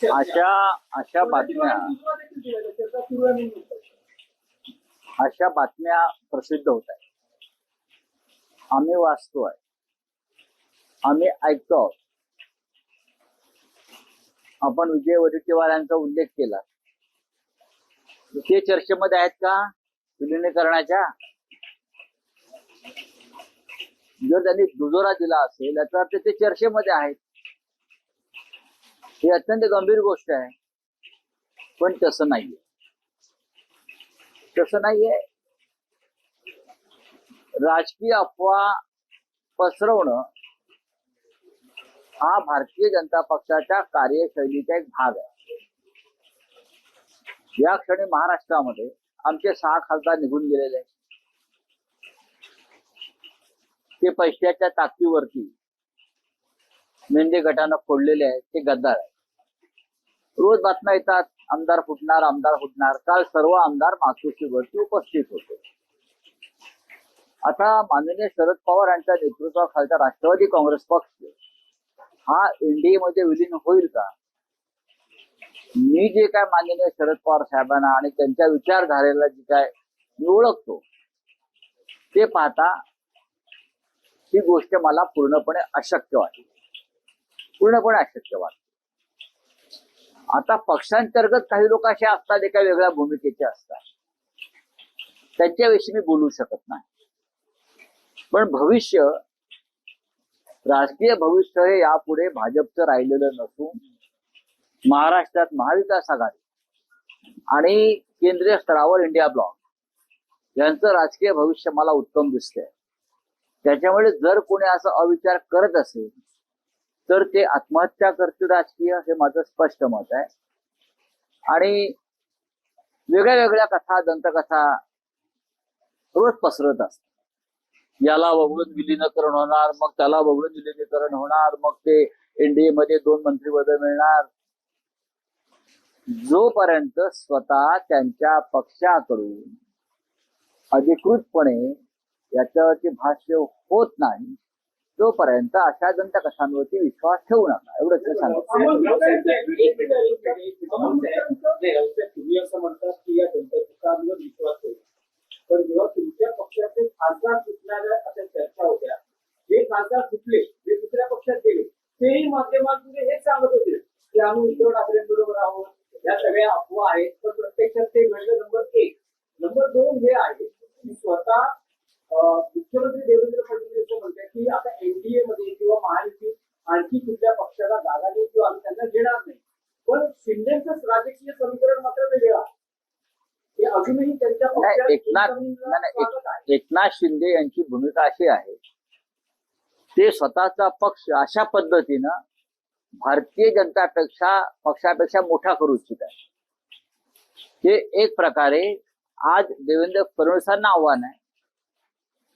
अशा अशा बातम्या अशा बातम्या प्रसिद्ध होत आहेत. आम्ही वाचतोय, आम्ही ऐकतो. आपण विजय वडेट्टीवार यांचा उल्लेख केला. ते चर्चेमध्ये आहेत का विलिनीकरणाच्या? जर त्यांनी दुजोरा दिला असेल याचा अर्थ ते चर्चेमध्ये आहेत. ही अत्यंत गंभीर गोष्ट आहे. पण तसं नाहीये, तसं नाहीये. राजकीय अफवा पसरवणं हा भारतीय जनता पक्षाच्या कार्यशैलीचा एक भाग आहे. या क्षणी महाराष्ट्रामध्ये आमचे 6 खासदार निघून गेलेले आहेत. ते पैशाच्या ताकदीवरती मेंढे गटानं फोडलेले आहेत. ते गद्दार आहेत. रोज बातम्या येतात, आमदार फुटणार, आमदार फुटणार. काल सर्व आमदार मातोश्रीवरती उपस्थित होते. आता माननीय शरद पवार यांच्या नेतृत्वाखालचा राष्ट्रवादी काँग्रेस पक्ष हा एनडीए मध्ये विलीन होईल का? मी जे काय माननीय शरद पवार साहेबांना आणि त्यांच्या विचारधारेला जे काय मी ओळखतो ते पाहता ही गोष्ट मला पूर्णपणे अशक्य वाटते. पूर्णपणे अशक्य वाटते. आता पक्षांतर्गत काही लोक असे असतात, एका वेगळ्या भूमिकेचे असतात, त्यांच्याविषयी मी बोलू शकत नाही. पण भविष्य, राजकीय भविष्य हे यापुढे भाजपचं राहिलेलं नसून महाराष्ट्रात महाविकास आघाडी आणि केंद्रीय स्तरावर इंडिया ब्लॉक यांचं राजकीय भविष्य मला उत्तम दिसतंय. त्याच्यामुळे जर कोणी असं अविचार करत असेल तर ते आत्महत्या करतील राजकीय, हे माझं स्पष्ट मत आहे. आणि वेगळ्या वेगळ्या कथा, दंतकथा रोज पसरत असतात. याला वगळून विलीनीकरण होणार, मग त्याला वगळून विलीनीकरण होणार, मग ते एनडीए मध्ये 2 मंत्रिपद मिळणार. जोपर्यंत स्वतः त्यांच्या पक्षाकडून अधिकृतपणे याच्यावरती भाष्य होत नाही तोपर्यंत अशा दंतकथांवरती विश्वास ठेवू नका, एवढंच मी सांगतो. तुम्ही असं म्हणतात की या दंतकथांवर विश्वास ठेवू, पण जेव्हा तुमच्या पक्षाचे खासदार सुटणाऱ्या अशा चर्चा होत्या, जे खासदार सुटले, जे दुसऱ्या पक्षात गेले, तेही माध्यमांमध्ये हेच सांगत होते की आम्ही उद्धव ठाकरेंबरोबर आहोत. या सगळ्या अफवा आहेत, पण प्रत्यक्षात ते घडलं. नंबर 1. नंबर 2 हे आहे की स्वतः मुख्यमंत्री देवेंद्र फडणवीस म्हणतात की आता एनडीए मध्ये किंवा महायुतीत आणखी कुठल्या पक्षाला जागा देऊ किंवा आम्ही त्यांना घेणार नाही. पण शिंदेचं राजकीय समीकरण मात्र वेगळं आहे. हे अजूनही त्यांच्या एकनाथ शिंदे यांची भूमिका अशी आहे, ते स्वतःचा पक्ष अशा पद्धतीनं भारतीय जनता पक्षापेक्षा मोठा करू इच्छित आहे. हे एक प्रकारे आज देवेंद्र फडणवीसांना आव्हान आहे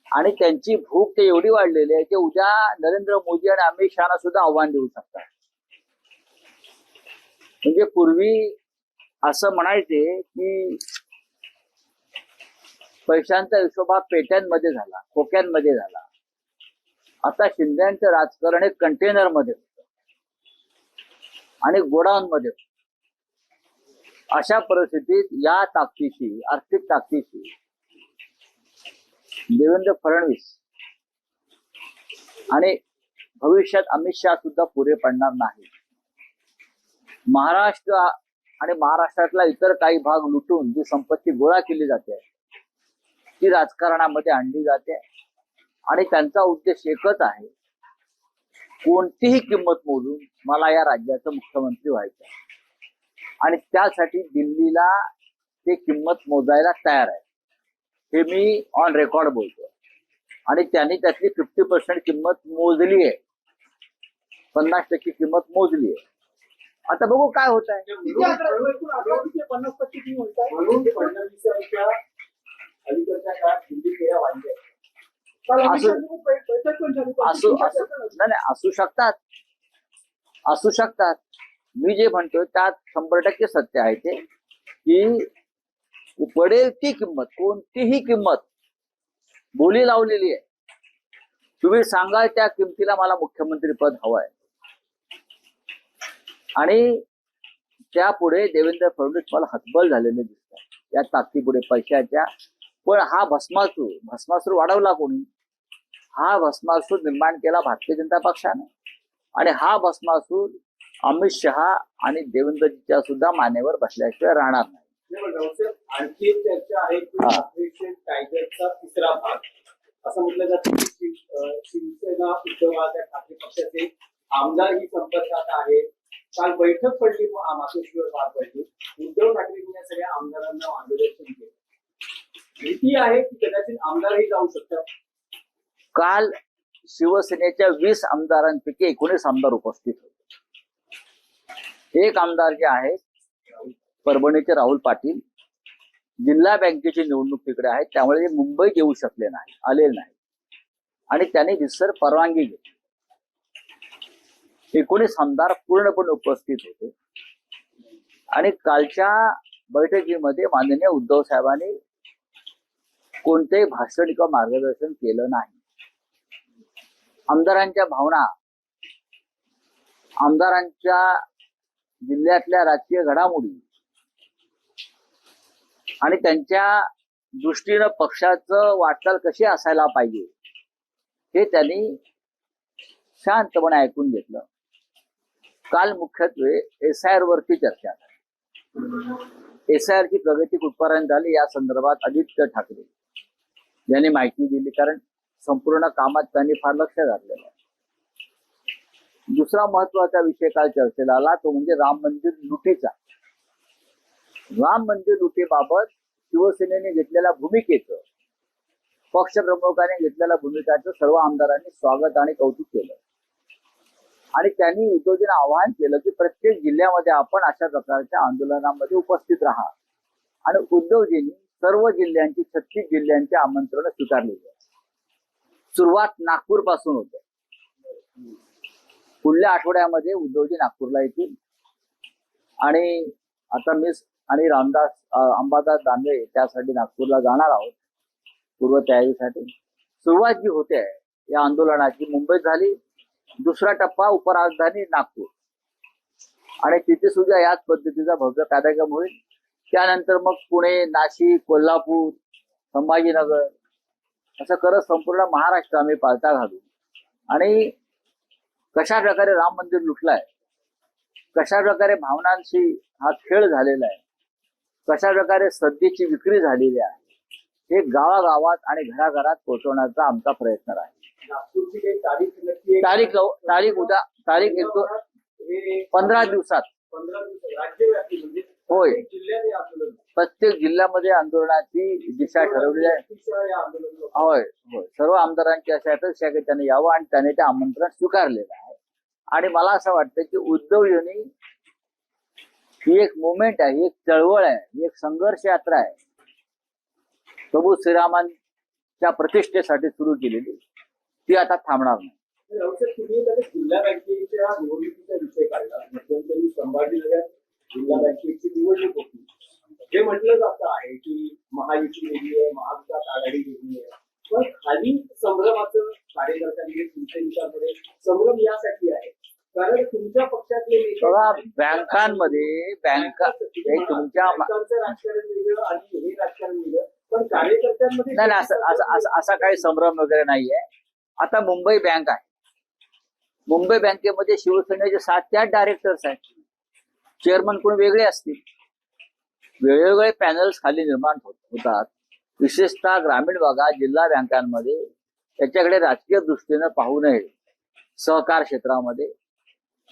आणि त्यांची भूक ते एवढी वाढलेली आहे की उद्या नरेंद्र मोदी आणि अमित शहाना सुद्धा आव्हान देऊ शकतात. म्हणजे पूर्वी असं म्हणायचे की पैशांचा हिशोब हा पेट्यांमध्ये झाला, खोक्यांमध्ये झाला. आता शिंदेचं राजकारण हे कंटेनर मध्ये होतं आणि गोडाऊन मध्ये होतं. अशा परिस्थितीत या ताकदीशी, आर्थिक ताकदीशी देवेंद्र फडणवीस आणि भविष्यात अमित शहा सुद्धा पुरे पडणार नाही. महाराष्ट्र आणि महाराष्ट्रातला इतर काही भाग लुटून जी संपत्ती गोळा केली जाते ती राजकारणामध्ये आणली जाते आणि त्यांचा उद्देश एकच आहे, कोणतीही किंमत मोजून मला या राज्याचं मुख्यमंत्री व्हायचं आहे. आणि त्यासाठी दिल्लीला ते किंमत मोजायला तयार आहे. हे मी ऑन रेकॉर्ड बोलतो. आणि त्यांनी त्यातली 50% किंमत मोजली आहे, 50% किंमत मोजली आहे. आता बघू काय होत आहे. असू शकतात. मी जे म्हणतोय त्यात 100% सत्य आहे ते की पडेल ती किंमत, कोणतीही किंमत बोली लावलेली आहे. तुम्ही सांगाल त्या किमतीला मला मुख्यमंत्री पद हवंय. आणि त्यापुढे देवेंद्र फडणवीस मला हतबल झालेले दिसतात या ताकदीपुढे पैशाच्या. पण हा भस्मासूर वाढवला कोणी? हा भस्मासूर निर्माण केला भारतीय जनता पक्षाने. आणि हा भस्मासूर अमित शहा आणि देवेंद्रजीच्या सुद्धा मानेवर बसल्याशिवाय राहणार नाही. आणखी एक चर्चा आहे की ऑपरेशन टायगरचा तिसरा भाग असं म्हटलं जातं की शिवसेना उद्धव बाळासाहेब ठाकरे पक्षाचे आमदारही संपर्कात आहेत. काल बैठक पडली मातोश्रीवर पार पडली. उद्धव ठाकरेंनी या सगळ्या आमदारांना मार्गदर्शन केलं. भीती आहे की कदाचित आमदारही जाऊ शकतात. काल शिवसेनेच्या 20 आमदारांपैकी 19 आमदार उपस्थित होते. एक आमदार जे आहेत परभणीचे राहुल पाटील, जिल्हा बँकेची निवडणूक तिकडे आहे त्यामुळे ते मुंबईत येऊ शकले नाही, आलेले नाही. आणि त्यांनी रितसर परवानगी घेतली. 19 आमदार पूर्णपणे उपस्थित होते. आणि कालच्या बैठकीमध्ये माननीय उद्धव साहेबांनी कोणतेही भाषण किंवा मार्गदर्शन केलं नाही. आमदारांच्या भावना, आमदारांच्या जिल्ह्यातल्या राजकीय घडामोडी आणि त्यांच्या दृष्टीनं पक्षाचं वाटचाल कशी असायला पाहिजे हे त्यांनी शांतपणे ऐकून घेतलं. काल मुख्यत्वे SIR वरती चर्चा झाली. SIR ची प्रगती कुठपर्यंत झाली या संदर्भात आदित्य ठाकरे यांनी माहिती दिली, कारण संपूर्ण कामात त्यांनी फार लक्ष घातलेलं आहे. दुसरा महत्वाचा विषय काल चर्चेला आला तो म्हणजे राम मंदिर लुटीचा. राम मंदिर लुटीबाबत शिवसेनेने घेतलेल्या भूमिकेचं, पक्षप्रमुखाने घेतलेल्या भूमिकेचं सर्व आमदारांनी स्वागत आणि कौतुक केलं. आणि त्यांनी उद्धवजींना आवाहन केलं की प्रत्येक जिल्ह्यामध्ये आपण अशा प्रकारच्या आंदोलनामध्ये उपस्थित राहा. आणि उद्धवजींनी सर्व जिल्ह्यांची 36 जिल्ह्यांची आमंत्रण स्वीकारलेली आहे. सुरुवात नागपूर पासून होते. पुढल्या आठवड्यामध्ये उद्धवजी नागपूरला येतील. आणि आता मी आणि अंबादास दानवे त्यासाठी नागपूरला जाणार आहोत पूर्व तयारीसाठी. सुरुवात जी होते या आंदोलनाची मुंबईत झाली. दुसरा टप्पा उपराजधानी नागपूर आणि तिथे सुद्धा याच पद्धतीचा भव्य कार्यक्रम होईल. त्यानंतर मग पुणे, नाशिक, कोल्हापूर, संभाजीनगर असं करत संपूर्ण महाराष्ट्र आम्ही पालथा घालू. आणि कशा प्रकारे राम मंदिर लुटलाय, कशा प्रकारे भावनांशी हा खेळ झालेला आहे, कशा प्रकारे सत्तेची विक्री झालेली आहे, हे गावागावात आणि घराघरात पोहोचवण्याचा आमचा प्रयत्न आहे. नागपूरची काही तारीख नक्की आहे? तारीख 15 दिवसात 15 दिवस राज्यव्यापी म्हणजे होय. जिल्ह्यात हे आंदोलन प्रत्येक जिल्ह्यामध्ये आंदोलनाची दिशा ठरवली आहे. अतिशय आंदोलन होय होय. सर्व आमदारांची अशी अपेक्षा आहे की त्यांनी यावं आणि त्याने ते आमंत्रण स्वीकारलेलं आहे. आणि मला असं वाटतं की उद्धव यांनी ही एक मुवमेंट आहे, ही एक चळवळ आहे, ही एक संघर्ष यात्रा आहे प्रभू श्रीरामांच्या प्रतिष्ठेसाठी सुरू केलेली. ती आता थांबणार नाही. तुम्ही जिल्हा बँकेच्या निवडणुकीचा विषय काढला. मध्यंतरी संभाजीनगरात जिल्हा बँकेची निवडणूक होती. हे म्हटलं जातं आहे की महायुती वेगळी आहे, महाविकास आघाडी वेगळी आहे. पण खाली संभ्रमाचं कार्यकर्त्यांमध्ये शिवसैनिकांमध्ये संभ्रम यासाठी आहे कारण तुमच्या पक्षातले बँकांमध्ये तुमच्या बँकांचं राजकारण वेगळं आणि हे राजकारण वेगळं. पण कार्यकर्त्यांमध्ये नाही असा काही संभ्रम वगैरे नाहीये. आता मुंबई बँक आहे. मुंबई बँकेमध्ये शिवसेनेचे 7 ते 8 डायरेक्टर्स आहेत. चेअरमन कोण वेगळे असतील. वेगवेगळे पॅनल्स खाली निर्माण होतात. विशेषतः ग्रामीण भागात जिल्हा बँकांमध्ये त्याच्याकडे राजकीय दृष्टीनं पाहू नये. सहकार क्षेत्रामध्ये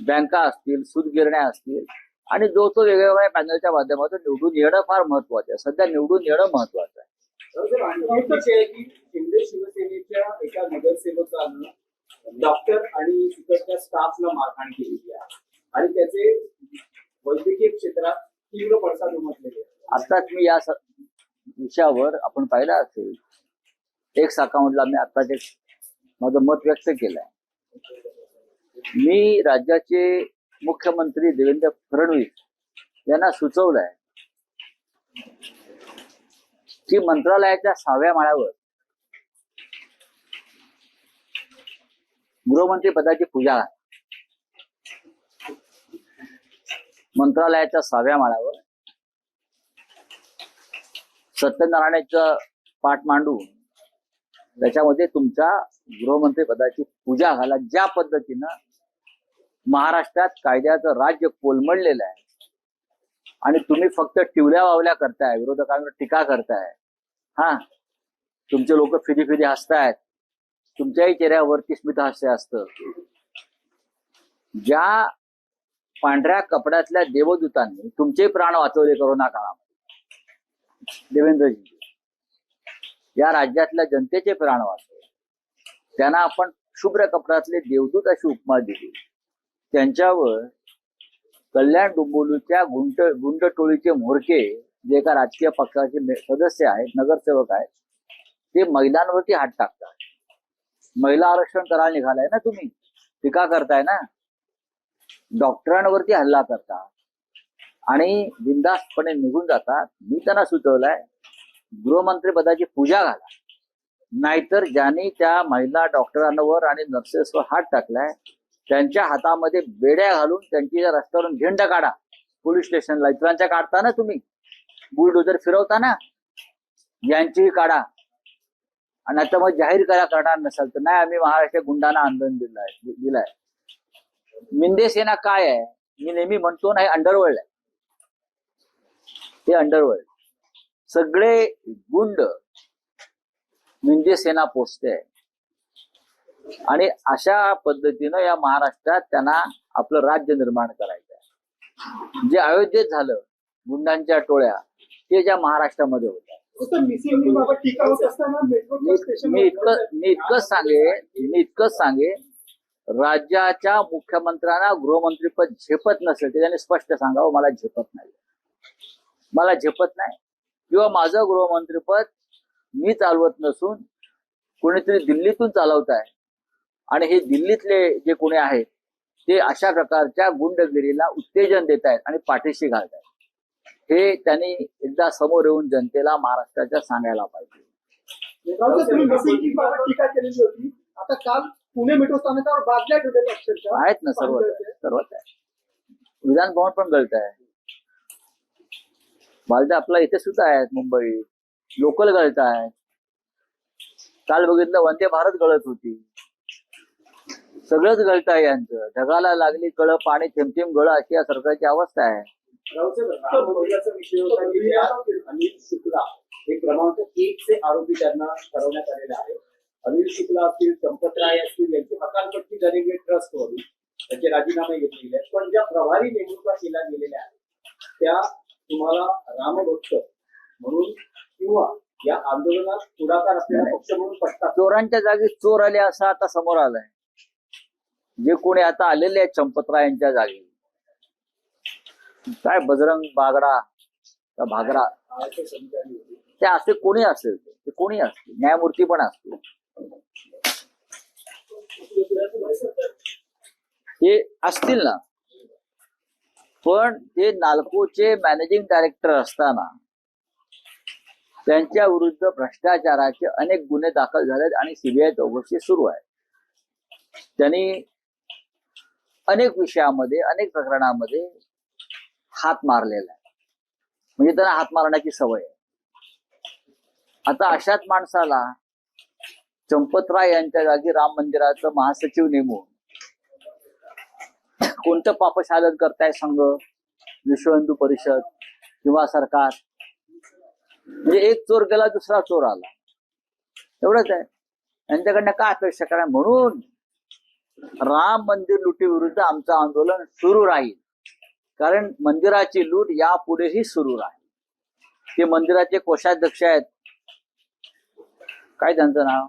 बँका असतील, सूतगिरण्या असतील आणि जो तो वेगवेगळ्या पॅनलच्या माध्यमातून निवडून येणं फार महत्वाचं आहे. सध्या निवडून येणं महत्वाचं आहे. शिंदे शिवसेनेच्या एका नगरसेवकानं डॉक्टर आणि तिकडच्या स्टाफला मारहाण केलेली आहे आणि त्याचे वैद्यकीय क्षेत्रात तीव्र पडसाद उमटलेले आहे. आताच मी या विषयावर आपण पाहिलं असेल एक अकाउंटला मी आताच माझं मत व्यक्त केलंय. मी राज्याचे मुख्यमंत्री देवेंद्र फडणवीस यांना सुचवलंय की मंत्रालयाच्या 6व्या माळ्यावर गृहमंत्री पदाची पूजा आहे. मंत्रालयाच्या 6व्या माळ्यावर सत्यनारायणाचं पाठ मांडून त्याच्यामध्ये तुमच्या गृहमंत्री पदाची पूजा घाला. ज्या पद्धतीनं महाराष्ट्रात कायद्याचं राज्य कोलमडलेलं आहे आणि तुम्ही फक्त टिवल्या वावल्या करताय, विरोधकांवर टीका करताय. हा, तुमचे लोक फिदी फिदी हसतायत, तुमच्याही चेहऱ्यावरती स्मितहास्य असतं. ज्या पांढऱ्या कपड्यातल्या देवदूतांनी तुमचे प्राण वाचवले कोरोना काळामध्ये, देवेंद्रजी, या राज्यातल्या जनतेचे प्राण वाचवले, त्यांना आपण शुभ्र कपड्यातले देवदूत अशी उपमा दिली. त्यांच्यावर कल्याण डोंबिवलीच्या गुंड टोळीचे म्होरके, जे एका राजकीय पक्षाचे सदस्य आहेत, नगरसेवक आहेत, ते महिलांवरती हात टाकतात. महिला आरक्षण करायला निघालाय ना तुम्ही, टीका करताय ना, डॉक्टरांवरती हल्ला करतात आणि बिनधास्तपणे निघून जातात. मी त्यांना सुचवलंय, गृहमंत्री पदाची पूजा घाला, नाहीतर ज्यांनी त्या महिला डॉक्टरांवर आणि नर्सेसवर हात टाकलाय त्यांच्या हातामध्ये बेड्या घालून त्यांची रस्त्यावरून झेंडा काढा. पोलीस स्टेशनला इतरांच्या काढता ना तुम्ही, बुलडोजर फिरवता ना, यांचीही काढा. आणि आता मग जाहीर करा करणार नसाल तर, नाही आम्ही महाराष्ट्र गुंडांना आंदोलन दिलाय. मिंदे सेना काय आहे? मी नेहमी म्हणतो ना, हे अंडरवर्ल्ड आहे. हे अंडरवर्ल्ड, सगळे गुंड मिंदे सेना पोचते आहे. आणि अशा पद्धतीनं या महाराष्ट्रात त्यांना आपलं राज्य निर्माण करायचं आहे. जे अयोध्येत झालं गुंडांच्या टोळ्या, ते ज्या महाराष्ट्रामध्ये होत्या. मी इतकंच सांगेन, राज्याच्या मुख्यमंत्र्यांना गृहमंत्रीपद झेपत नसेल ते त्यांनी स्पष्ट सांगावं, मला झेपत नाही, मला झेपत नाही, किंवा माझं गृहमंत्रीपद मी चालवत नसून कोणीतरी दिल्लीतून चालवत आहे आणि हे दिल्लीतले जे कोणी आहेत ते अशा प्रकारच्या गुंडगिरीला उत्तेजन देत आहेत आणि पाठीशी घालत आहेत. हे त्यांनी एकदा समोर येऊन जनतेला महाराष्ट्राच्या सांगायला पाहिजे. टीका केलेली होती, आता काल पुणे मेट्रो स्थानकावर बादल्या ठेवलेल्या अक्षरशः आहेत ना, सर्वच आहे. विधान भवन पण गळत आहे, बालद्या आपला इथे सुद्धा आहेत, मुंबईत लोकल गळत आहेत. काल बघितलं वंदे भारत गळत होती, सगळंच गळत आहे यांचं. ढगाला लागली कळ, पाणी थेंब गळ, अशी या सरकारची अवस्था आहे. अनिल शुक्ला हे क्रमांक 1 चे आरोपी त्यांना ठरवण्यात आलेले आहे. अनिल शुक्ला असतील, चंपतराय असतील, यांची हकालपट्टी झालेली ट्रस्टवरून त्यांचे राजीनामे घेतलेले आहेत. पण ज्या प्रभारी नेमणुका केल्या गेलेल्या आहेत त्या तुम्हाला रामभक्त म्हणून किंवा या आंदोलनात पुढाकार असलेला पक्ष म्हणून पटतात. चोरांच्या जागी चोर आले असं आता समोर आलंय. जे कोणी आता आलेले आहेत चंपतरायांच्या जागी, काय बजरंग बागडा का भागडा, ते असे कोणी असेल, ते कोणी असतील, न्यायमूर्ती पण असतील, ते असतील ना. पण ते नाल्कोचे मॅनेजिंग डायरेक्टर असताना त्यांच्या विरुद्ध भ्रष्टाचाराचे अनेक गुन्हे दाखल झालेत आणि सीबीआय चौकशी सुरू आहे. त्यांनी अनेक विषयामध्ये, अनेक प्रकरणामध्ये हात मारलेला आहे, म्हणजे त्यांना हात मारण्याची सवय आहे. आता अशाच माणसाला चंपतराय यांच्या जागी राम मंदिराचं महासचिव नेमून कोणतं पापशालन करताय संघ, विश्व हिंदू परिषद किंवा सरकार? म्हणजे एक चोर गेला दुसरा चोर आला, एवढंच आहे. यांच्याकडनं काय अपेक्षा करा? म्हणून राम मंदिर लुटी विरुद्ध आमचं आंदोलन सुरू राहील, कारण मंदिराची लूट यापुढेही सुरू राहील. ते मंदिराचे कोषाध्यक्ष आहेत, काय त्यांचं नाव,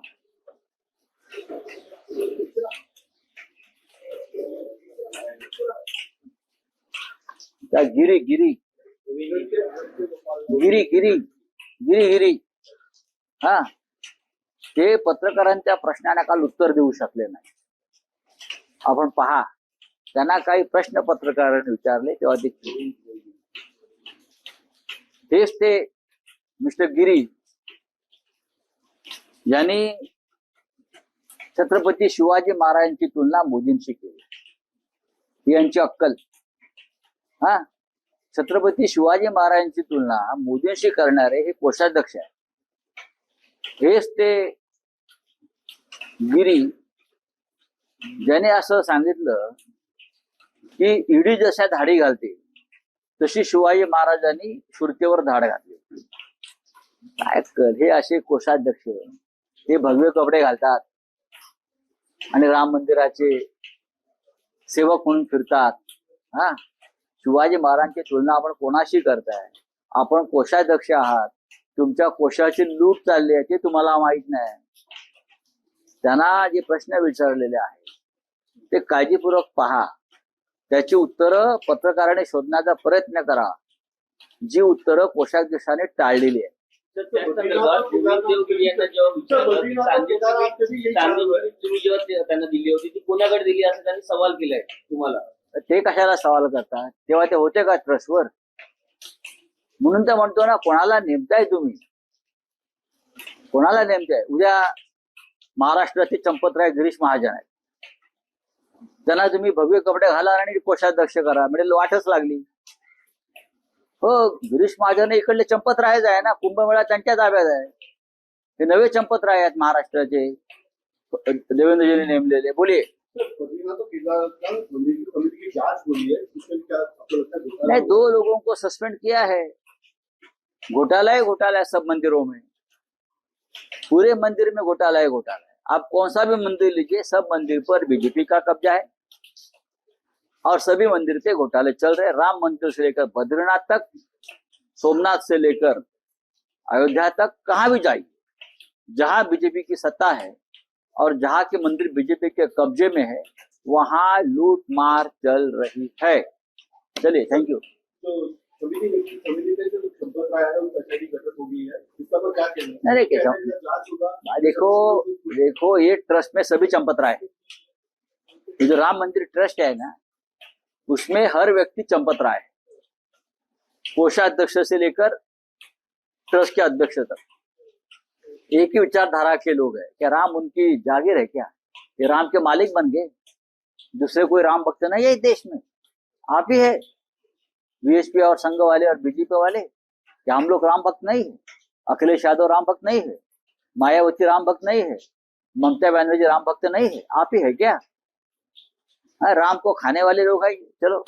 त्या गिरी गिरी गिरी गिरी गिरी गिरी हा, ते पत्रकारांच्या प्रश्नांना काल उत्तर देऊ शकले नाही. आपण पहा, त्यांना काही प्रश्न पत्रकारांनी विचारले तेव्हा तेच ते मिस्टर गिरी यांनी छत्रपती शिवाजी महाराजांची तुलना मोदींशी केली. ही यांची अक्कल. हा, छत्रपती शिवाजी महाराजांची तुलना मोदींशी करणारे हे कोषाध्यक्ष आहे. हेच ते गिरी ज्याने असं सांगितलं की ईडी जशा धाडी घालते तशी शिवाजी महाराजांनी सुरतेवर धाड घातली. काय कर, हे असे कोषाध्यक्ष हे भगवे कपडे घालतात आणि राम मंदिराचे सेवक म्हणून फिरतात. हा, शिवाजी महाराजांची तुलना आपण कोणाशी करताय? आपण कोषाध्यक्ष आहात, तुमच्या कोशाची लूट चालली आहे ते तुम्हाला माहित नाही. त्यांना जे प्रश्न विचारलेले आहेत ते काळजीपूर्वक पहा, त्याची उत्तरं पत्रकाराने शोधण्याचा प्रयत्न करा, जी उत्तरं कोषाध्यक्षाने टाळलेली आहेत. तर त्या संदर्भात विवेक देवगिरी यांना जेव्हा विचारलं, तुम्ही जेव्हा त्यांना दिली होती ती कोणाकडे दिली असं त्यांनी सवाल केलाय तुम्हाला. ते कशाला सवाल करतात? तेव्हा ते होते का ट्रस्टवर? म्हणून तर म्हणतो ना, कोणाला नेमताय तुम्ही? कोणाला नेमताय? उद्या महाराष्ट्राचे चंपतराय गिरीश महाजन आहेत, त्यांना तुम्ही भव्य कपडे घाला आणि कोषाध्यक्ष करा, म्हणजे वाटच लागली. हो, गिरीश महाजन इकडले चंपतरायच आहे ना, कुंभमेळा त्यांच्या ताब्यात आहे. हे नवे चंपतराय आहेत महाराष्ट्राचे, देवेंद्रजींनी नेमलेले. बोलिये. नहीं, 2 लोगों को सस्पेंड किया है. घोटाला है सब मंदिरों में, पूरे मंदिर में घोटाला है. आप कौन सा भी मंदिर लीजिए, सब मंदिर पर बीजेपी का कब्जा है और सभी मंदिर पे घोटाले चल रहे. राम मंदिर से लेकर बद्रीनाथ तक, सोमनाथ से लेकर अयोध्या तक, कहां भी जाइए, जहां बीजेपी की सत्ता है और जहां के मंदिर बीजेपी के कब्जे में है, वहां लूट मार चल रही है. चलिए, थैंक यू. नहीं, कैसा? देखो ये ट्रस्ट में सभी चंपतराय है. ये जो राम मंदिर ट्रस्ट है ना, उसमें हर व्यक्ति चंपतराय है, कोषाध्यक्ष से लेकर ट्रस्ट के अध्यक्ष तक. एक ही विचारधारा के लोग हैं. क्या राम उनकी जागीर है क्या? ये राम के मालिक बन गए? दूसरे कोई राम भक्त नहीं है इस देश में, आप ही है. बीएसपी और संघ वाले और बीजेपी वाले, क्या हम लोग राम भक्त नहीं है? अखिलेश यादव राम भक्त नहीं है? मायावती राम भक्त नहीं है? ममता बनर्जी राम भक्त नहीं है? आप ही है क्या? राम को खाने वाले लोग हैं. चलो.